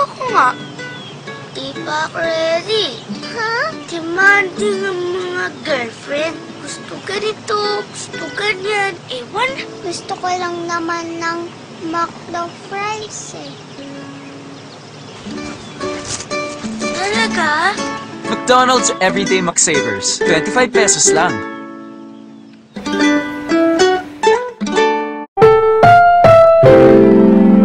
Ako nga. Di pa ako ready. Ha? Demanding ang mga girlfriend. Gusto ganito, gusto ganyan. Ewan. Gusto ko lang naman ng McDo fries eh. Talaga? McDonald's Everyday McSavers. 25 pesos lang.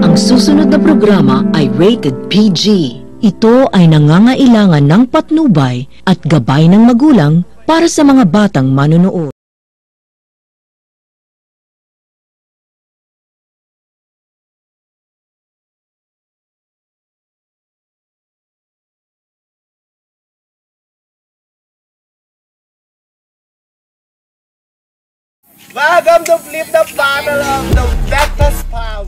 Ang susunod na programa ay rated PG. Ito ay nangangailangan ng patnubay at gabay ng magulang para sa mga batang manonood. Welcome to Flip the Battle of the Vector's Power.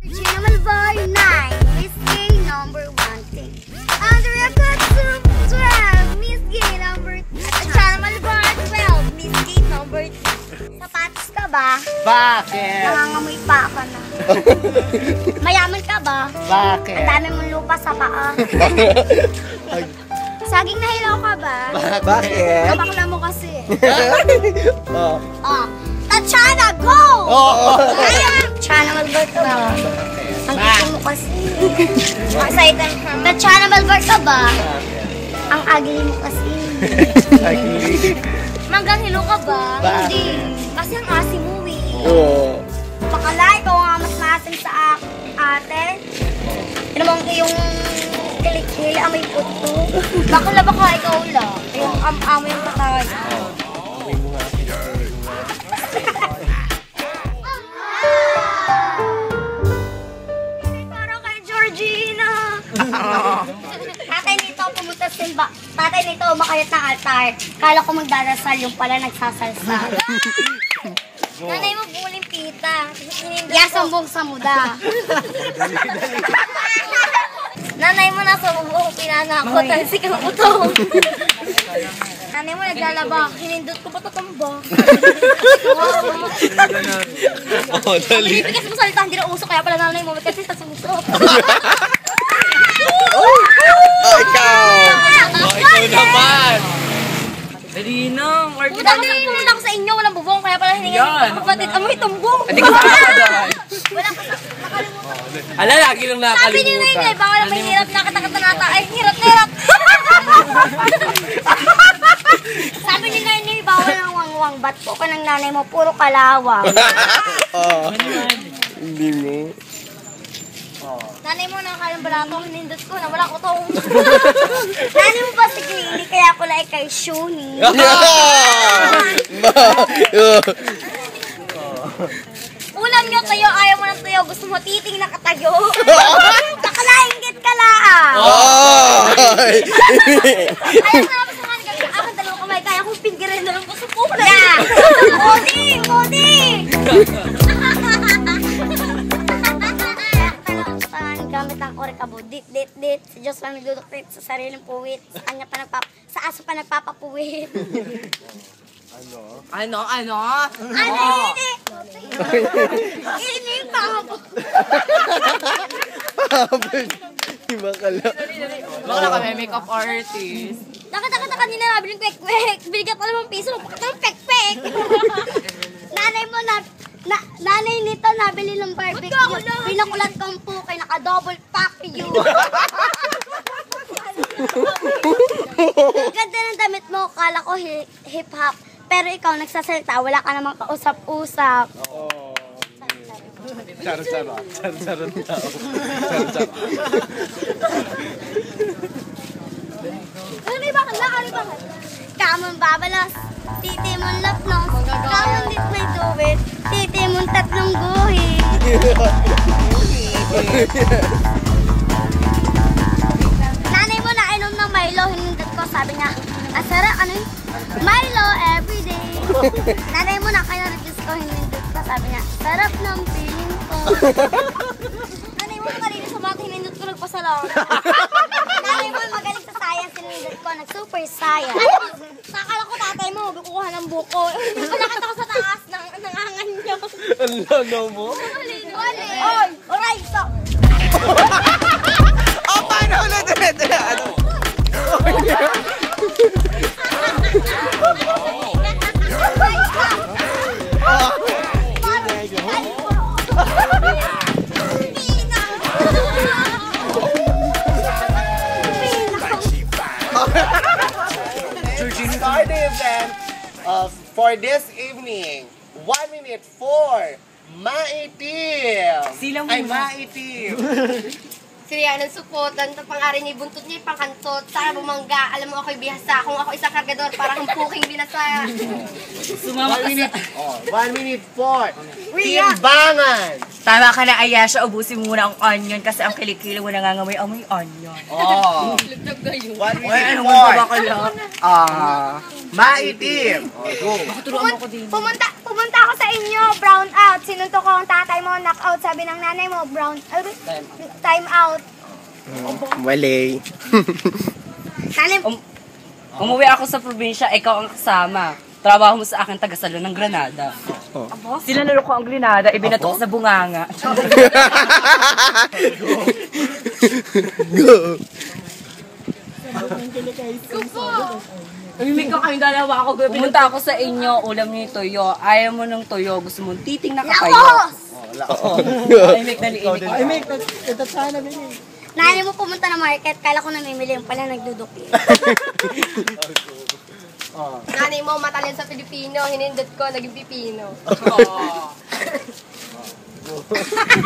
Regina Malvar 9, Miss Gay number 1 thing. Andrea Katsum 12, Miss Gay number 2. Regina Malvar 12, Miss Gay number 2. Sapatos ka ba? Bakit? Nangangamoy pa ako na. Mayaman ka ba? Bakit? Ang dami mong lupa sa paa. Saging na hilaw ka ba? Bakit? Kabakla mo kasi. Oh. Tatiana, go! Tatiana Malvar ka ba? Ang gusto mo kasi. Excited ka. Tatiana Malvar ka ba? Ang agili mo kasi. Manggang hilo ka ba? Hindi. Kasi ang asim mo eh. Oo. Bakala, ikaw nga mas maasim sa ate. Ano mo yung kilikili, amoy puto. Bakala baka ikaw lang. Yung amoy yung patay. Parang kay Georgina. Tatay nito pumunta simba. Tatay nito makayat ng altar. Kala ko magdarasal, yung pala nagsasalsa. Nanay mo buling pita. Yasambong sa muda. Nanay mo nasa bubuo, pinanakot. Tansi ka utong. Nanay mo naglalaba. Hinindot ko pa tatamba. Oh, dali. Pilipigas mo salita, hindi na uso. Kaya pala nanay mo, kasi tasusok. Oh, ikaw! Oh, ikaw naman! Dali na, Pumunta ako sa inyo, walang bubong. Kaya pala hiningan yung kapatid. Amoy tumbong. Hindi ko nakakalimutan. Wala ka nakalimutan. Ala, lagi lang Sabi ni nakakalimutan. Nay, bawal ang may hirap na katakata nata. Ay, hirap na hirap. Sabi ni Nay, bawal ang wangwang. Ba't po ka ng nanay mo? Puro kalawang. Oh. Hindi mo. Nanay mo nakakalang balato. Hinindot ko na wala ko tong. Nanay mo ba si Clinic? Kaya ko like kay Shuni. Ulam nyo tayo, ayaw mo ng tayo. Gusto mo titing na katayo. Nakalaingit ka lang. Ayaw na naman sa mga gabi. Akin dalawang kamay. Kaya kong pinggirin na lang po sa pula. Modi! Modi! Gamit ang orekabo. Dit. Si Diyos lang nagduduktit sa sariling puwit. Sa aso pa nagpapapuwit. Ano? Ano? Ini pa ako. Iba ka lang. Baka kami makeup artist. Nakita ka kanina nabili ng kwek-kwek. Binigyan ko naman piso. Bakit ang pek-pek? Nanay nito nabili ng barbecue. Pinakulat kong po kay naka-double pack you. Ganda ng damit mo. Kala ko hip-hop. Pero ikaw nagsasalita. Wala ka namang kausap-usap. Charo-charo. Charo-charo tao. Charo-charo. Ano ba? Kamon babalas. Titi mong lapnos. Kamon dit may duwit. Titi mong tatlong guhi. Nanay mo nainom ng Milo. Hinindot ko. Sabi niya, asara, ano yun? Milo everyday. Nanay mo na kayo na-kiss ko. Hinindot ko. Sabi niya, sarap ng feeling ko. Nanay mo kanina sa mga hinindot ko nagpasalamat. Nanay mo magaling sa science. Hinindot ko. Nag-super science. Nakakala ko tatay mo. Kukuha ng buko. Hindi ko nakita ko sa taas ng angan niyo. Ang lagaw mo? Wali. Oy! Alright, so. Start the event for this evening. 1 minute for Maitim. Silang Ay, muna. Maitim. Siya ng suportan sa pang-ari ni buntot niya, pangkantot, sa bumangga. Alam mo ako'y bihasa. Kung ako isang kargador, para kang puking binasa. Sumama ka sa... 1 minute for Rhea. Timbangan. Tama ka na, Ayesha. Ubusin muna ang onion kasi ang kilikili mo nangangamoy amoy onion. Oh. 1 minute Anong for ba ka lang? Maitim. Go. Turuan mo ko din. Pumunta ako sa inyo, brown out. Sinunto ko ang tatay mo, knock out. Sabi ng nanay mo, time out. Mali. Nanay, Umuwi ako sa probinsya, ikaw ang kasama. Trabaho mo sa akin taga-salon ng Granada. Sinanalo ko ang Granada, ibinato ko sa bunganga. Umimik ko kayong dalawa ako. Pumunta ako sa inyo, ulam niyo yung toyo. Ayaw mo ng toyo, gusto mong titing na kapayo. Umimik na liinig. Umimik na nanay mo pumunta na market, kala ko namimili yung pala nagduduki. Nanay mo matalin sa Pilipino, hinindot ko, naging Pipino.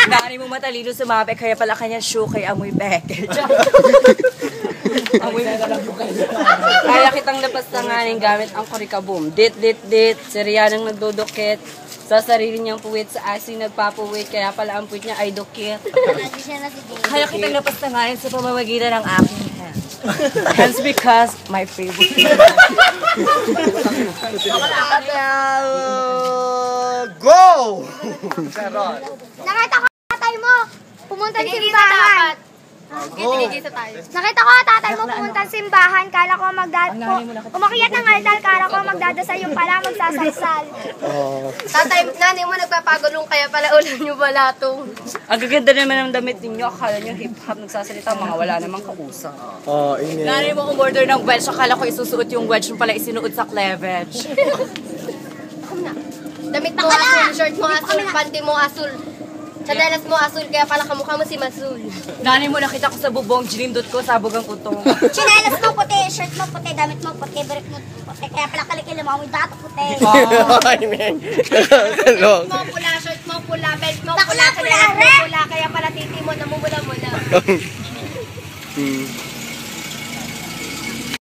Nanay mo matalino sumabi, kaya pala kanya shoe kay amoy beke. Amoy na lang po kayo. Kaya kitang lapastanganin gamit ang kurikaboom. Dit, Siriyanang nagdudukit. Sa sarili niyang puwit, sa asin nagpapuwit, kaya pala ang puwit niya ay dukit. Hindi siya nasigil. Kaya kitang lapastanganin sa pamamagitan ng aking hands. Hands because my favorite. Go! Nakita ko tatay mo, pumunta sa simbahan. Nakita ko tatay mo pumunta sa simbahan, kala ko umakyat ng altar, kala ko magdadasal yung pala, magsasalsal. Tatay, nanay mo nagpapagulong, kaya pala ulan niyo pala itong. Ang gaganda naman ng damit ninyo, akala nyo hip-hop nagsasalita, mga wala namang kausap. Nanay mo umorder ng wedge, akala ko isusuot yung wedge, yung pala isinuot sa cleavage. Damit mo asul, short mo asul, panty mo asul. Sadalas mo asul, kaya pala kamukha mo si Masul. Nanay mo nakita ko sa bubong, ginindot ko, sabog ang kutong. Chinelas mo puti, shirt mo puti, damit mo puti, brick mo puti, kaya pala kalikili mo, may dato puti. Ay, men. Shirt mo pula, shirt mo pula, belt mo pula, chinelas mo pula, kaya pala titi mo namumula-mula.